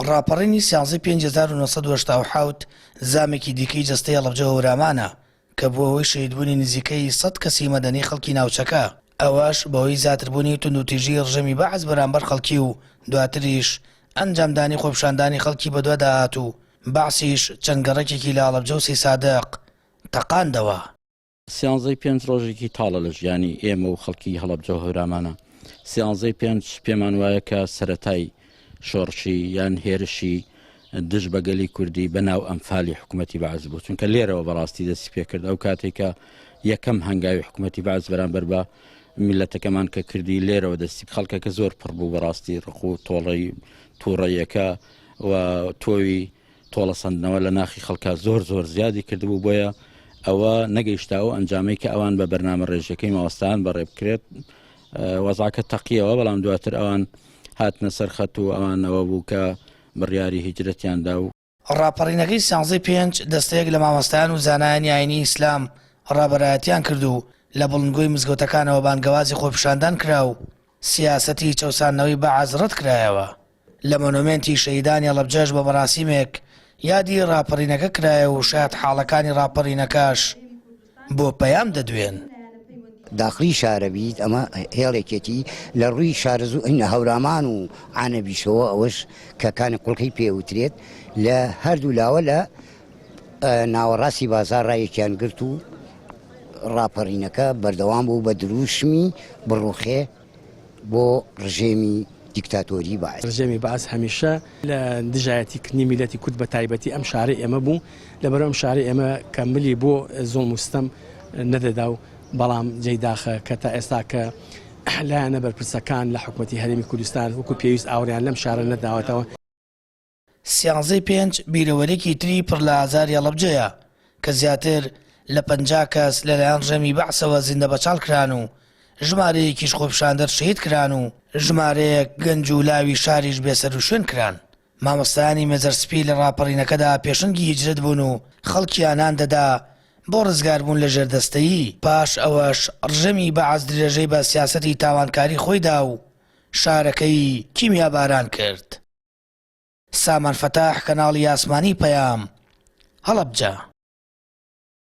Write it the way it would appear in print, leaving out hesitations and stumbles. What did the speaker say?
ڕاپەڕینی سیانزەی 5987 زامێکی دیکەی جەستەی هەڵەبجە هەورامانە کە بۆ ئەوەی شەهیدبوونی نزیکەی 100 کەسی مەدەنی خەڵکی ناوچەکە، ئەوەش بەهۆی زیاتربوونی توندوتیژی ڕژەمی بەعز بەرامبەر خەڵکی و دواتریش ئەنجامدانی خۆپیشاندانی خەڵکی بەدوادە هات و بەعسیش چەند گەڕێکێکی لە هەڵەبجە و سەی سادق تەقاندەوە. سیانزەی 5 ڕۆژێکی تاڵە لە ژیانی ئێمە و خەڵکی هەڵەبجە و هەورامانە. سیانزەی 5 پێمان وایە کە سەرەتای شۆڕشی یان هێرشی دژ بەگەلی کوردی بەناو ئەمفالی حکوومەتی بەعز بوو، چونکە لێرەوە بەڕاستی دەستی پێکرد ئەو کاتێکە یەکەم هەنگاوی حکوومەتی بەعز بەرامبەر بە میلەتەکەمان کە کردی لێرەوە دەستی خەڵکەکە زۆر پڕ بوو بەڕاستی ڕق و تۆڵەی تووڕەیەکە و تۆوی تۆڵە سندنەوە لە ناخی خەڵکە زۆر زیادی کردبوو، بۆیە ئەوە نەگەیشتاوە ئەنجامەی کە ئەوان بە بەرنامە ڕێژەکەی ماوەستان بەڕێ بکرێت وەزعکە تەقیەوە، بەڵام دواتر ئەوان هاتنە سەرخەت و ئەوانەوە بوو کە بڕیاری هیجرەتیاندا و ڕاپەڕینەکەی سیانزەی 5 دەستەیەک لە مامۆستایان و زانایانی ئاینی ئیسلام ڕابەرایەتیان کرد و لە بڵندگۆی مزگەوتەکانەوە بانگەوازی خۆپیشاندان کرا و سیاسەتی چەوسانەوەی بەعز ڕەت کرایەوە. لە مۆنومێنتی شەهیدانی هەڵەبجەش بە مەراسیمێک یادی ڕاپەڕینەکە کرایە و شاید حاڵەکانی ڕاپەڕینەکەش بۆ پەیام دەدوێن. داخلی شارەبیت ئەمە هێڵێکێتی لە ڕووی شارەزوو ئەینە هەورامان و عانەبیشەوە ئەوەش کەکانی قوڵقی پێوترێت لە هەردوو لاوە لە ناوەڕاستی بازار ڕایەکیان گرت و ڕاپەڕینەکە بەردەوام بوو بە دروشمی بڕوخێ بۆ ڕژێمی دیکتاتۆری بەعز. ڕژێمی بەعز هەمیشە لە دژایەتی کردنی میلەتی کورد بە تایبەتی ئەم شارەی ئێمە بوو، لەبەرەوە ئەم شارەی ئێمە کەملی بۆ زۆڵم و ستەم نەدەدا و بەڵام جێداخە کە تا ئێستا کە لایەنە بەرپرسەکان لە حکوومەتی هەرێمی کوردستان وەکو پێویست ئاوریان لەم شارە نەداوەتەوە. سیانزەی 5 بیرەوەرێکی تری پڕ لە ئازاری هەڵەبجەیە کە زیاتر لە 50 کەس لەلایەن ڕژەمی بەعسەوە زیندە بەچاڵ کران و ژمارەیەکیش خۆپیشاندەر شەهید کران و ژمارەیەک گەنج و لاوی شاریش بێسەر و شوێن کران. مامۆستایانی مێزەرسپی لە ڕاپەڕینەکەدا پێشەنگی هیجرەت بوون و خەڵکیانان دەدا بۆ ڕزگاربوون لە ژێردەستەیی. پاش ئەوەش ڕژەمی بەعز درێژەی بە سیاسەتی تاوانکاری خۆیدا و شارەکەی کیمیاباران کرد. سامان فەتاح، کەناڵی ئاسمانی پەیام، هەڵەبجە.